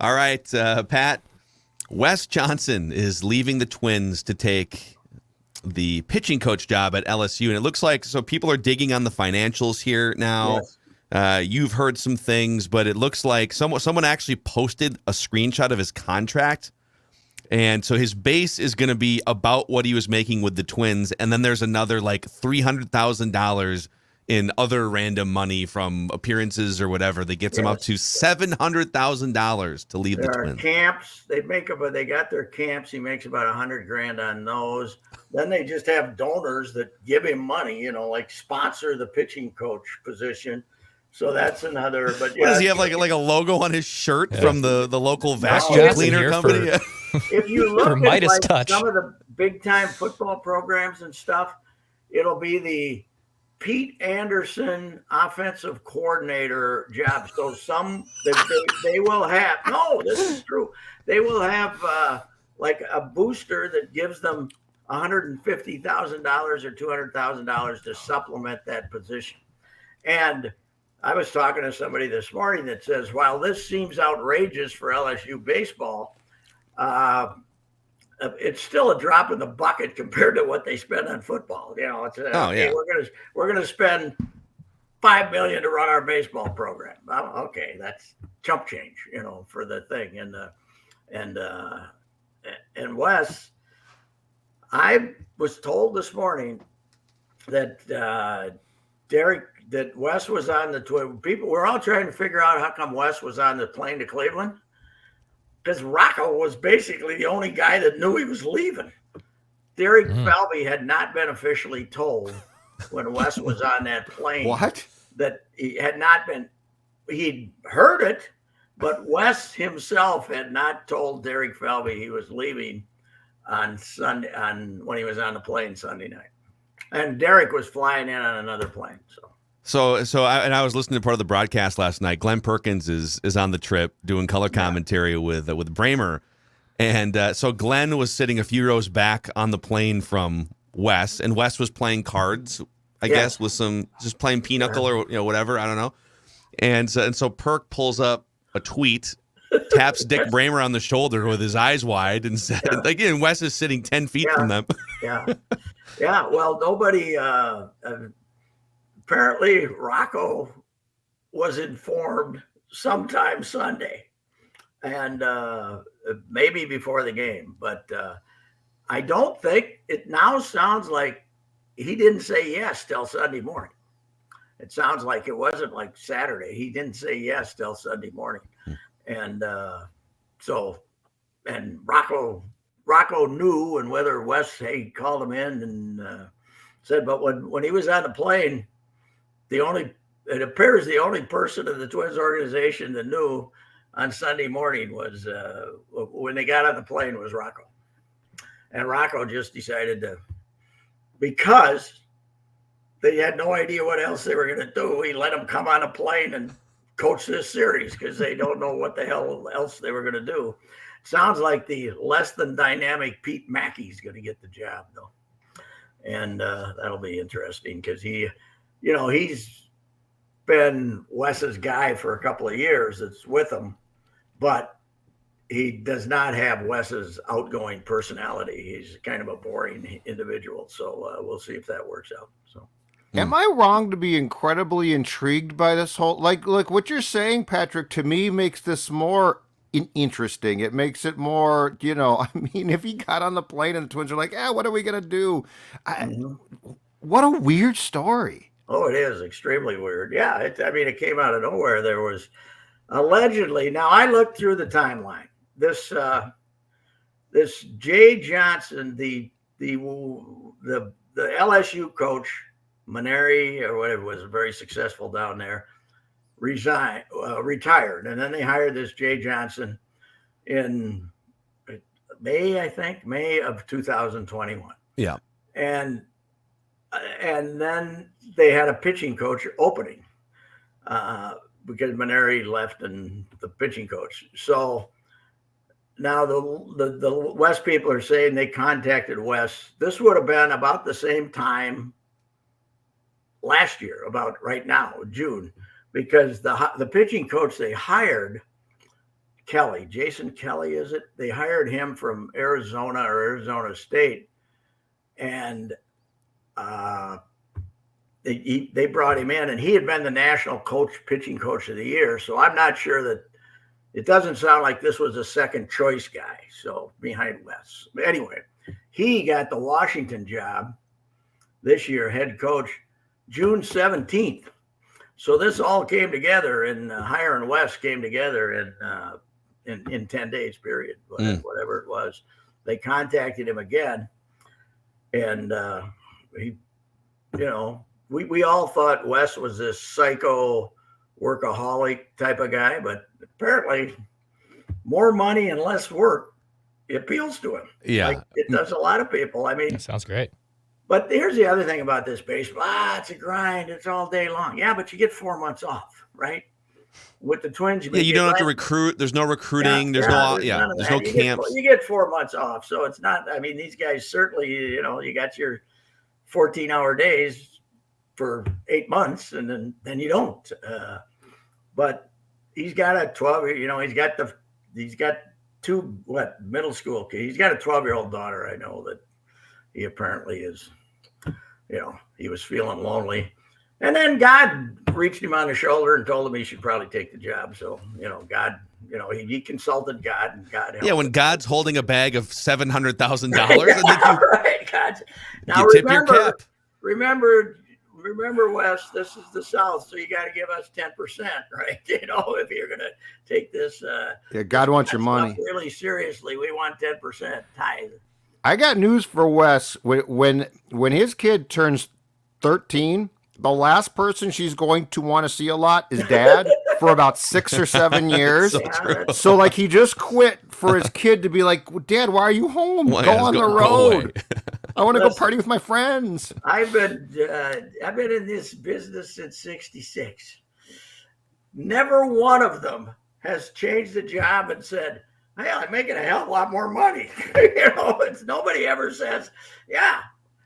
All right, Pat. Wes Johnson is leaving the Twins to take the pitching coach job at LSU, and it looks like people are digging on the financials here now. Yes. You've heard some things, but it looks like someone actually posted a screenshot of his contract, and so his base is going to be about what he was making with the Twins, and then there's another like $300,000 in other random money from appearances or whatever that gets him up to $700,000 to leave the There are Twins. camps. They got their camps. He makes about $100,000 on those. Then they just have donors that give him money, like sponsor the pitching coach position. So that's another. But does he have like a logo on his shirt from the local vacuum cleaner company? If you look at Midas Touch. some of the big time football programs and stuff, it'll be the Pete Anderson offensive coordinator job. So they will have, this is true. They will have like a booster that gives them $150,000 or $200,000 to supplement that position. And I was talking to somebody this morning that says, while this seems outrageous for LSU baseball, it's still a drop in the bucket compared to what they spend on football. It's we're gonna spend $5 million to run our baseball program. Okay, that's chump change, for the thing. And Wes, I was told this morning that that Wes was on the Twin. People were all trying to figure out how come Wes was on the plane to Cleveland. Because Rocco was basically the only guy that knew he was leaving. Derek Falvey had not been officially told when Wes was on that plane. What? That he had not been. He'd heard it, but Wes himself had not told Derek Falvey he was leaving on Sunday, when he was on the plane Sunday night. And Derek was flying in on another plane. So I was listening to part of the broadcast last night. Glenn Perkins is on the trip doing color commentary with Bramer, and so Glenn was sitting a few rows back on the plane from Wes, and Wes was playing cards, I guess, with just playing pinochle or whatever, I don't know. And so Perk pulls up a tweet, taps Dick Bramer on the shoulder with his eyes wide, and said, again, Wes is sitting 10 feet from them. Yeah. Well, nobody. Apparently, Rocco was informed sometime Sunday, and maybe before the game. But I don't think it now sounds like he didn't say yes till Sunday morning. It sounds like it wasn't like Saturday. He didn't say yes till Sunday morning, and Rocco knew, and whether Wes called him in and said, but when he was on the plane. It appears the only person in the Twins organization that knew on Sunday morning was when they got on the plane was Rocco. And Rocco just decided because they had no idea what else they were going to do, he let them come on a plane and coach this series because they don't know what the hell else they were going to do. Sounds like the less than dynamic Pete Mackey's going to get the job, though. And that'll be interesting because he's been Wes's guy for a couple of years. It's with him, but he does not have Wes's outgoing personality. He's kind of a boring individual. So we'll see if that works out. So, am I wrong to be incredibly intrigued by this whole like what you're saying, Patrick? To me, makes this more interesting. It makes it more. I mean, if he got on the plane and the Twins are like, what are we gonna do? What a weird story. Oh, it is extremely weird. Yeah, it came out of nowhere. There was allegedly. Now I looked through the timeline. This Jay Johnson, the LSU coach, Maneri or whatever, was very successful down there. Retired, and then they hired this Jay Johnson in May of 2021. Yeah, and then they had a pitching coach opening because Maneri left and the pitching coach. So now the Wes people are saying they contacted Wes. This would have been about the same time last year, about right now, June, because the pitching coach they hired Kelly, Jason Kelly, is it? They hired him from Arizona or Arizona State, and they brought him in, and he had been the national pitching coach of the year. So I'm not sure that it doesn't sound like this was a second choice guy. So behind Wes, but anyway, he got the Washington job this year, head coach, June 17th. So this all came together, and hiring Wes came together in 10 days period, whatever it was. They contacted him again, and he, we all thought Wes was this psycho workaholic type of guy, but apparently more money and less work appeals to him. Yeah. Like it does a lot of people. I mean, that sounds great. But here's the other thing about this baseball. It's a grind. It's all day long. Yeah, but you get 4 months off, right? With the Twins, you don't have to recruit. There's no recruiting. There's no camps. You get 4 months off. So it's not, I mean, these guys certainly, you got your 14-hour days for 8 months, and then you don't. But he's got a 12, he's got two, middle school kids. He's got a 12-year-old daughter. I know that he apparently is, he was feeling lonely. And then God reached him on the shoulder and told him he should probably take the job. So, God, he consulted God, and God helped. Yeah, when God's holding a bag of $700,000, right, God. Now you tip your cap. Remember, Wes, this is the South, so you got to give us 10%, right? If you're going to take this. God wants your money. Really seriously, we want 10% tithe. I got news for Wes. When his kid turns 13, the last person she's going to want to see a lot is Dad for about 6 or 7 years. So like he just quit for his kid to be like, Dad, why are you home? Go on the road. I want to go party with my friends. I've been in this business since '66. Never one of them has changed the job and said, hey, I'm making a hell of a lot more money. It's nobody ever says, yeah,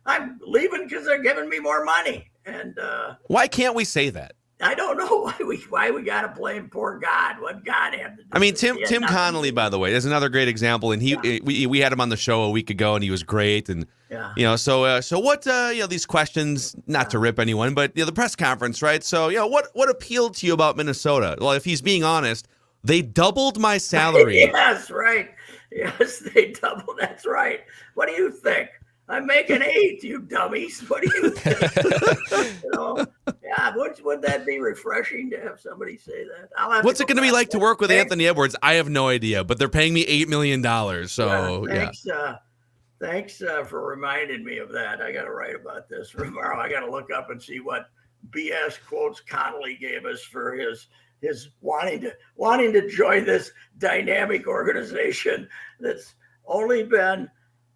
I'm leaving because they're giving me more money. And why can't we say that? I don't know why we got to blame poor God. What God had to do. I mean, Tim Connolly, by the way, is another great example. And we had him on the show a week ago, and he was great. And so what? These questions, not to rip anyone, but the press conference, right? So what appealed to you about Minnesota? Well, if he's being honest, they doubled my salary. Yes, right. Yes, they doubled. That's right. What do you think? I'm making 8, you dummies. What do you think? Would that be refreshing to have somebody say that? What's it going to be like to work with Anthony Edwards? I have no idea, but they're paying me $8 million. So thanks for reminding me of that. I got to write about this tomorrow. I got to look up and see what BS quotes Connolly gave us for his wanting to join this dynamic organization that's only been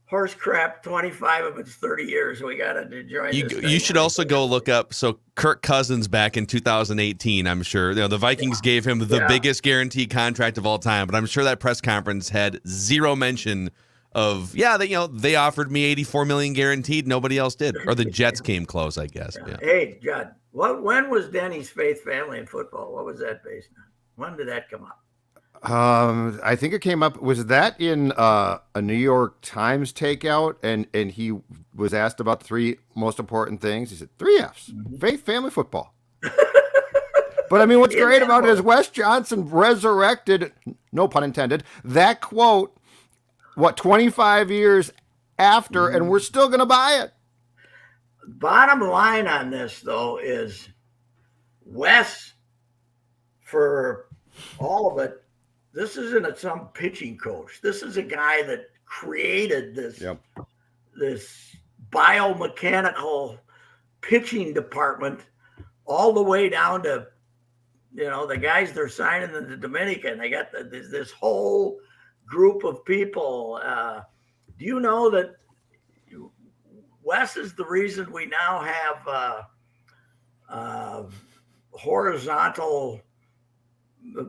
horse crap 25 of its 30 years. We got to join. You should also go look up. So Kirk Cousins back in 2018, I'm sure the Vikings gave him the biggest guaranteed contract of all time, but I'm sure that press conference had zero mention of they offered me $84 million guaranteed. Nobody else did, or the Jets came close, I guess. Yeah. Hey, Judd, when was Denny's Faith Family in Football? What was that based on? When did that come up? I think it came up. Was that in a New York Times takeout? And he was asked about the 3 most important things. He said 3 F's: faith, family, football. But I mean, what's great about it is Wes Johnson resurrected, no pun intended, that quote. 25 years after, and we're still going to buy it. Bottom line on this, though, is Wes, for all of it, this isn't some pitching coach. This is a guy that created this biomechanical pitching department all the way down to, the guys they're signing in the Dominican. They got this whole group of people. Do you know that Wes is the reason we now have horizontal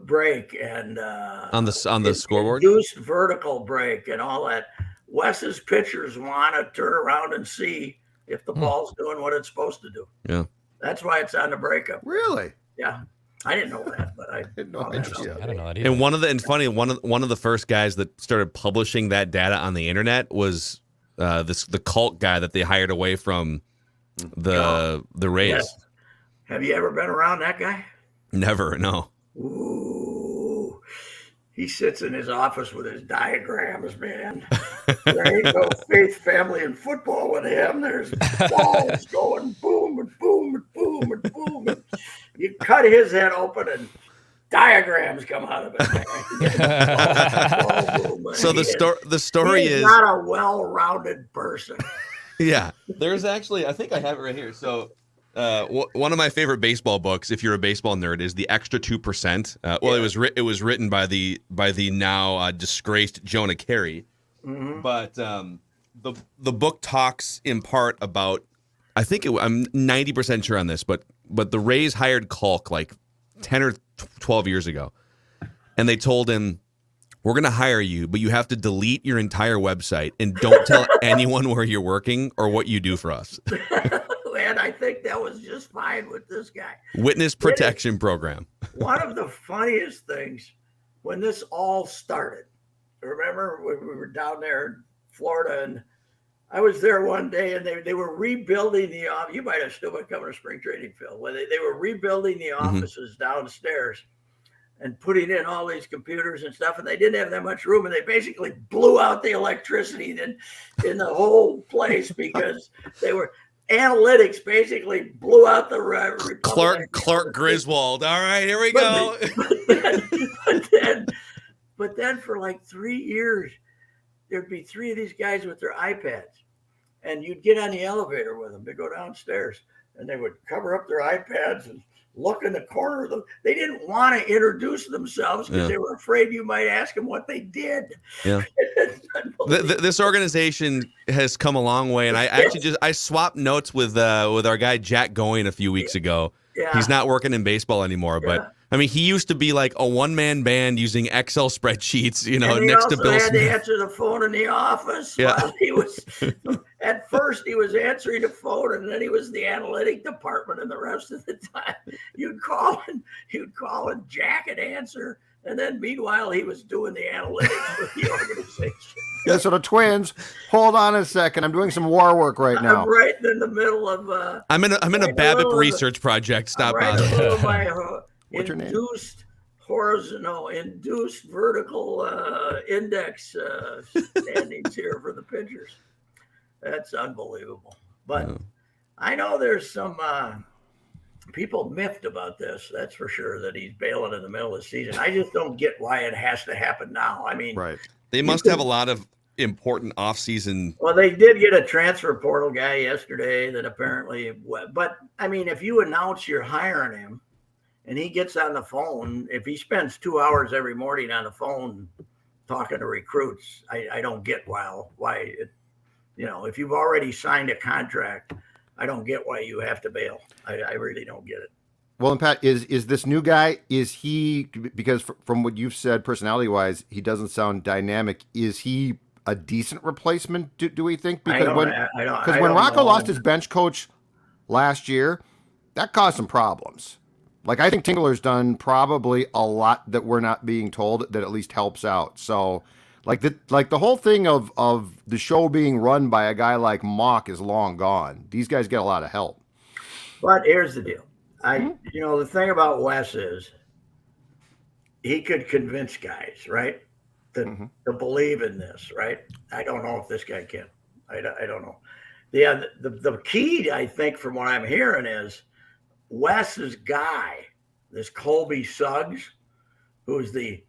break and on the scoreboard, induced vertical break and all that? Wes's pitchers want to turn around and see if the ball's doing what it's supposed to do. Yeah, that's why it's on the breakup. Really? Yeah. I didn't know that, but I had no found that out idea. today. I don't know that either. And one of the first guys that started publishing that data on the internet was the cult guy that they hired away from the Rays. Yes. Have you ever been around that guy? Never, no. Ooh, he sits in his office with his diagrams, man. There ain't no faith, family, and football with him. There's balls going boom and boom and boom and boom. And you cut his head open and diagrams come out of it. So the story is not a well-rounded person. Yeah, there's actually, I think I have it right here. So one of my favorite baseball books, if you're a baseball nerd, is The Extra 2%. It was written by the now disgraced Jonah Carey. Mm-hmm. But the book talks in part about, I'm 90% sure on this, but the Rays hired Kalk like 10 or 12 years ago, and they told him, we're going to hire you, but you have to delete your entire website and don't tell anyone where you're working or what you do for us. And I think that was just fine with this guy. Witness protection program. One of the funniest things when this all started, remember when we were down there in Florida, and I was there one day, and they were rebuilding the office. You might have still been coming to spring training, Phil. When they were rebuilding the offices downstairs and putting in all these computers and stuff, and they didn't have that much room, and they basically blew out the electricity in the whole place because they were analytics basically blew out the Clark Griswold. All right, here we go. But then for like 3 years, there'd be 3 of these guys with their iPads, and you'd get on the elevator with them to go downstairs, and they would cover up their iPads and look in the corner of them. They didn't want to introduce themselves because they were afraid you might ask them what they did. Yeah. This organization has come a long way, and I swapped notes with our guy Jack Going a few weeks ago. Yeah. He's not working in baseball anymore, but I mean, he used to be like a one-man band using Excel spreadsheets, and next to Bill Smith. He had to Smith. answer the phone in the office. Yeah. While he was at first he was answering the phone, and then he was the analytic department, and the rest of the time you'd call and Jack would answer, and then meanwhile he was doing the analytics for the organization. Yeah, so the Twins, hold on a second. I'm doing some war work right now. I'm right in the middle of I'm in a BABIP research project. Stop right by. in the middle of my What's your name? induced vertical index standings here for the pitchers. That's unbelievable. But I know there's some people miffed about this. That's for sure, that he's bailing in the middle of the season. I just don't get why it has to happen now. I mean, Right. They must have a lot of important off-season. Well, they did get a transfer portal guy yesterday that apparently, but I mean, if you announce you're hiring him, and he gets on the phone, if he spends 2 hours every morning on the phone talking to recruits, I don't get why if you've already signed a contract, I don't get why you have to bail. I really don't get it. Well, and Pat, is this new guy, is he, because from what you've said personality-wise, he doesn't sound dynamic. Is he a decent replacement, do we think? Because when Rocco lost his bench coach last year, that caused some problems. Like, I think Tingler's done probably a lot that we're not being told that at least helps out. So, like the whole thing of the show being run by a guy like Mock is long gone. These guys get a lot of help. But here's the deal. The thing about Wes is he could convince guys, right, to believe in this, right? I don't know if this guy can. I don't know. The key, I think, from what I'm hearing is Wes's guy, this Colby Suggs, who's the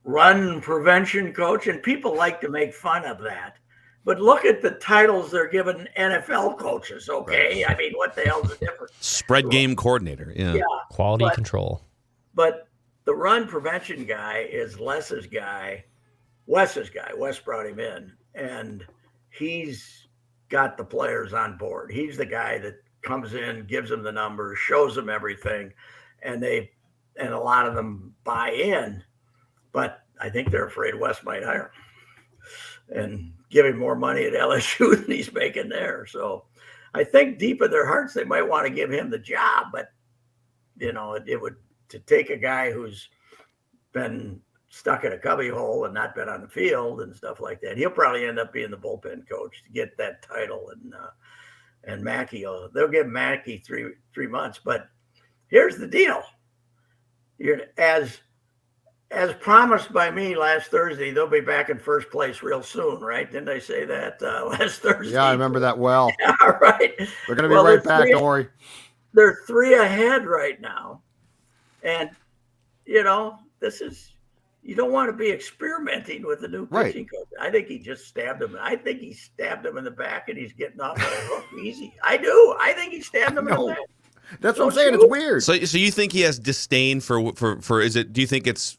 run prevention coach, and people like to make fun of that. But look at the titles they're giving NFL coaches, okay? Right. I mean, what the hell's the difference? Spread game coordinator, yeah. Quality control. But the run prevention guy is Wes's guy. Wes brought him in, and he's got the players on board. He's the guy that comes in, gives them the numbers, shows them everything, and a lot of them buy in. But I think they're afraid Wes might hire him and give him more money at LSU than he's making there. So I think deep in their hearts they might want to give him the job, but it would to take a guy who's been stuck in a cubby hole and not been on the field and stuff like that. He'll probably end up being the bullpen coach to get that title. And Mackey, they'll give Mackey three months. But here's the deal: as promised by me last Thursday, they'll be back in first place real soon, right? Didn't I say that last Thursday? Yeah, I remember that well. Yeah, right. They're going to be right back. Don't worry. They're 3 ahead right now, and this is. You don't want to be experimenting with the new pitching coach. I think he just stabbed him. I think he stabbed him in the back, and he's getting off the hook easy. I do. I think he stabbed him in the back. That's what I'm saying. It's weird. So you think he has disdain for is it? Do you think it's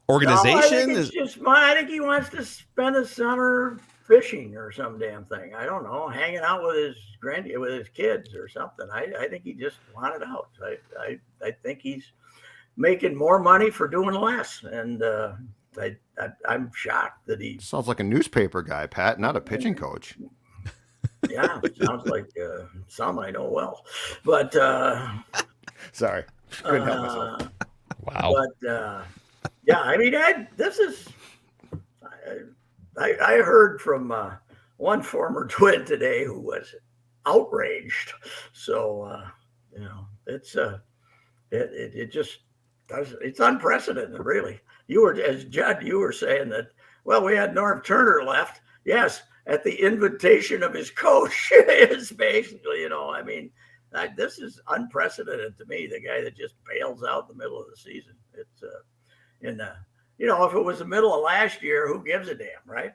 organization? No, I think it's just I think he wants to spend the summer fishing or some damn thing. I don't know, hanging out with his kids or something. I think he just wanted out. I think he's making more money for doing less, and I'm shocked that he sounds like a newspaper guy, Pat, not a pitching coach. Yeah, sounds like some I know well, but sorry, couldn't help myself. Wow. But yeah, I mean, I heard from one former Twin today who was outraged. So it just. It's unprecedented, really. As Judd, you were saying that, well, we had Norv Turner left. Yes, at the invitation of his coach is basically, I mean, this is unprecedented to me, the guy that just bails out in the middle of the season. It's, if it was the middle of last year, who gives a damn, right?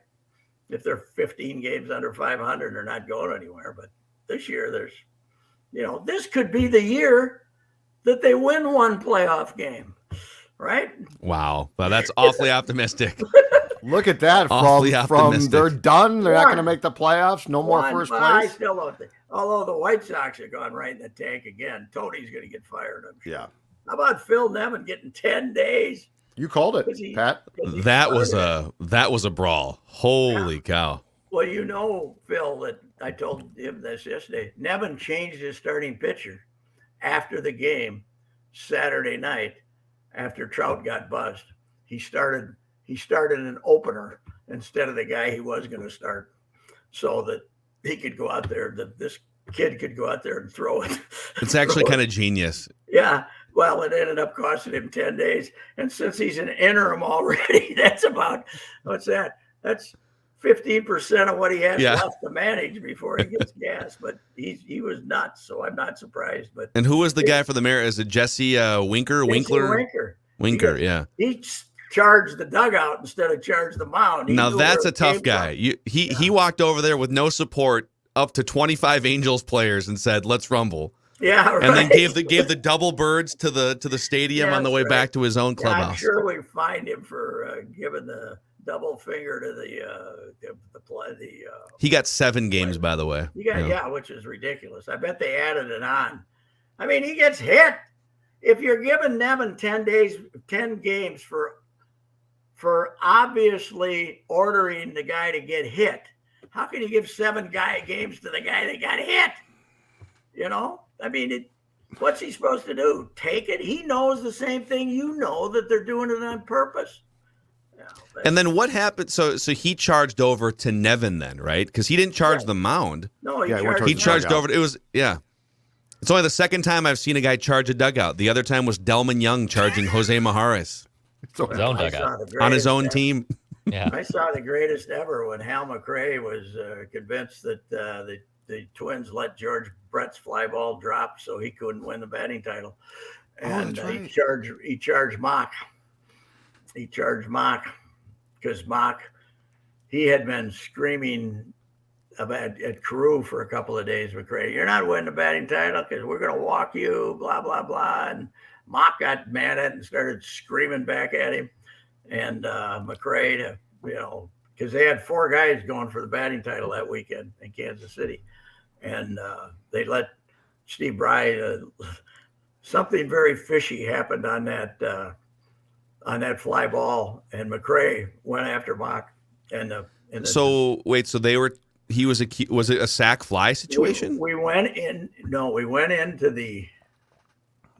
If they're 15 games under 500, they're not going anywhere. But this year, this could be the year that they win one playoff game, right? Wow. Well, that's awfully optimistic. Look at that. From they're done. They're not going to make the playoffs. No more first place. I still don't think. Although the White Sox have gone right in the tank again. Tony's going to get fired, I'm sure. Yeah. How about Phil Nevin getting 10 days? You called it, Pat. That was a brawl. Holy cow. Well, Phil, that I told him this yesterday. Nevin changed his starting pitcher after the game Saturday night, after Trout got buzzed. He started an opener instead of the guy he was going to start, so that he could go out there, that this kid could go out there and throw it. It's actually kind of genius. Yeah. Well, it ended up costing him 10 days. And since he's an interim already, that's about, what's that? That's 15% of what he has left to manage before he gets gas. But he was nuts, so I'm not surprised. But and who was the guy for the mayor? Is it Jesse Winkler? Winkler, yeah. He charged the dugout instead of charged the mound. Now that's a tough guy. He walked over there with no support, up to 25 Angels players, and said, "Let's rumble." Yeah, right. And then gave the double birds to the stadium on the way back to his own clubhouse. Yeah, I'm sure we fined him for giving the double finger to the play. He got 7 games, by the way. Which is ridiculous. I bet they added it on. I mean, he gets hit. If you're giving Nevin 10 games for obviously ordering the guy to get hit, how can you give 7 games to the guy that got hit? I mean, what's he supposed to do? Take it? He knows the same thing that they're doing it on purpose. And then what happened? So he charged over to Nevin then, right? Because he didn't charge the mound. No, he charged over. It was It's only the second time I've seen a guy charge a dugout. The other time was Delman Young charging Jose Majares his own dugout on his own team. Yeah, I saw the greatest ever when Hal McRae was convinced that the Twins let George Brett's fly ball drop, so he couldn't win the batting title, and he charged Mock. He charged Mock because Mock, he had been screaming at Carew for a couple of days. McRae, you're not winning the batting title because we're going to walk you, blah blah blah, and Mock got mad at it and started screaming back at him, and McRae, because they had 4 guys going for the batting title that weekend in Kansas City. And they let Steve Bry. Something very fishy happened on that fly ball, and McRae went after Mock. So was it a sack fly situation? We went into the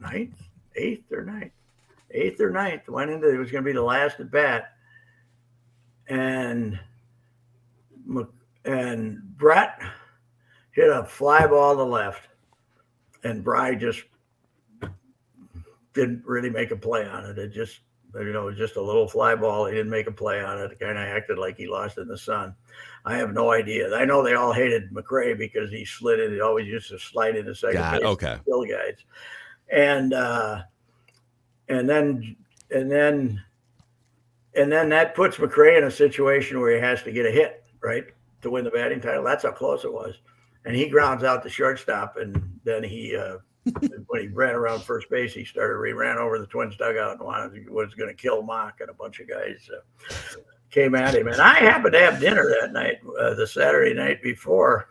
8th or 9th. 8th or 9th, went into it was going to be the last at bat, and Brett hit a fly ball to left, and Bry just didn't really make a play on it. It just, it was just a little fly ball. He didn't make a play on it. Kind of acted like he lost in the sun. I have no idea. I know they all hated McRae because he slid in. He always used to slide into second base. Okay. Kill guys. And then that puts McRae in a situation where he has to get a hit, right, to win the batting title. That's how close it was. And he grounds out the shortstop, and then he when he ran around first base, he ran over the Twins dugout and was going to kill Mock, and a bunch of guys came at him. And I happened to have dinner that night, the Saturday night before,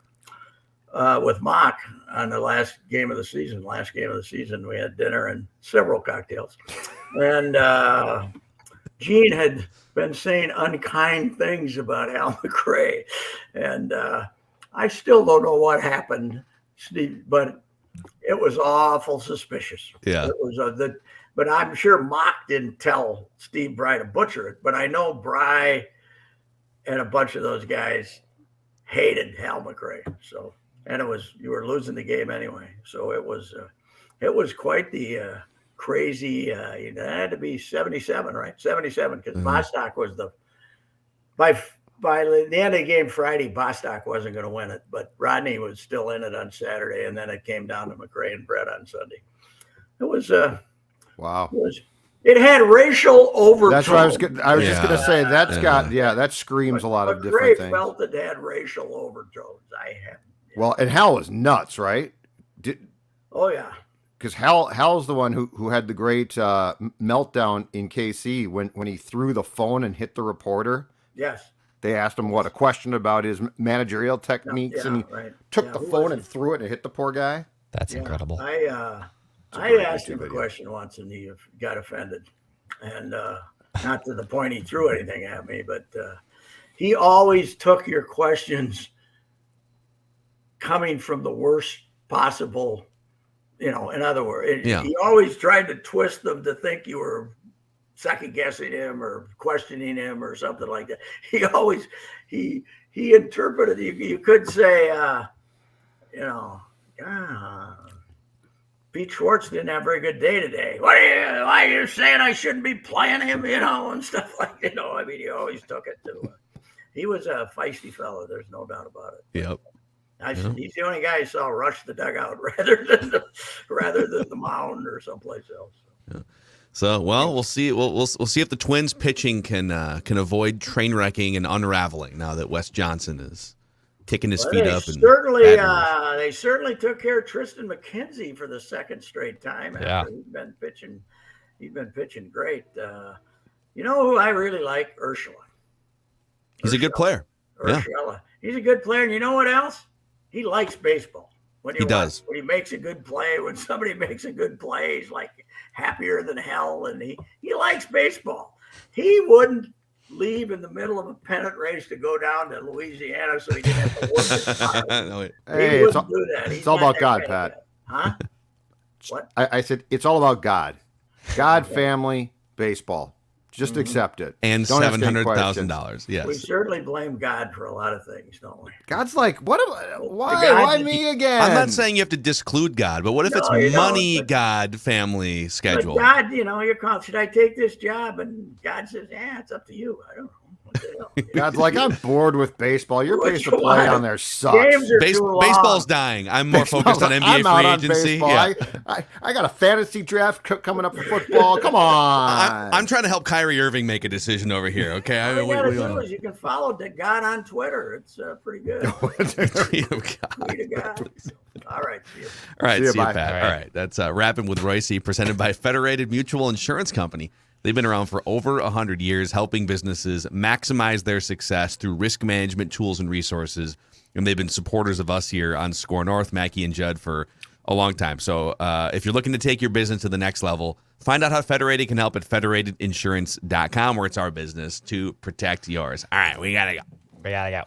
with Mock on the last game of the season. We had dinner and several cocktails. And Gene had been saying unkind things about Hal McRae. And I still don't know what happened, Steve, but it was awful suspicious. Yeah. It was but I'm sure Mock didn't tell Steve Bry to butcher it, but I know Bry and a bunch of those guys hated Hal McRae. So, and you were losing the game anyway. So it was quite the crazy. It had to be 77, right? 77, because Bostock was by the end of the game Friday, Bostock wasn't going to win it, but Rodney was still in it on Saturday, and then it came down to McRae and Brett on Sunday. It was wow. It had racial overtones. That's what I was just going to say. That screams a lot of different things. Felt it had racial overtones. Well, and Hal was nuts, right? Oh yeah. Because Hal's the one who had the great meltdown in KC when he threw the phone and hit the reporter. Yes. They asked him a question about his managerial techniques, and he took the phone and threw it and hit the poor guy. That's incredible. I asked him a question once, and he got offended, and not to the point he threw anything at me, but he always took your questions coming from the worst possible. In other words, he always tried to twist them to think you were second guessing him or questioning him or something like that. He interpreted. You could say, Pete Schwartz didn't have a very good day today. Why are you saying I shouldn't be playing him? And stuff like that. I mean, he always took it to. He was a feisty fellow. There's no doubt about it. Yep. He's the only guy I saw rush the dugout rather than the mound or someplace else. Yeah. So, well, we'll see. We'll see if the Twins pitching can avoid train wrecking and unraveling now that Wes Johnson is kicking his feet up. They certainly took care of Tristan McKenzie for the second straight time. After he's been pitching great. You know who I really like? Urshela. He's a good player. Urshela. Yeah. He's a good player. And you know what else? He likes baseball. When he makes a good play, when somebody makes a good play, he's like happier than hell. And he likes baseball. He wouldn't leave in the middle of a pennant race to go down to Louisiana so he didn't have to work. Hey, it's all about God, Pat. Huh? What? I said it's all about God. God, family, baseball. Just accept it. And $700,000. Yes. We certainly blame God for a lot of things, don't we? God's like, why me again? I'm not saying you have to disclude God, but what if it's money, God, family, schedule? But God, you're calling, should I take this job? And God says, it's up to you. I don't know. God's like, I'm bored with baseball. Your pace of play on there sucks. Baseball's dying. I'm more focused on NBA free agency. Yeah. I got a fantasy draft coming up for football. Come on. I'm trying to help Kyrie Irving make a decision over here. Okay. All you gotta do is you can follow God on Twitter. It's pretty good. Tweet of God. All right. See you. All right. See you, Pat. All right. That's Rapping with Royce, presented by Federated Mutual Insurance Company. They've been around for over 100 years, helping businesses maximize their success through risk management tools and resources. And they've been supporters of us here on Score North, Mackey and Judd, for a long time. So if you're looking to take your business to the next level, find out how Federated can help at federatedinsurance.com, where it's our business to protect yours. All right, we got to go.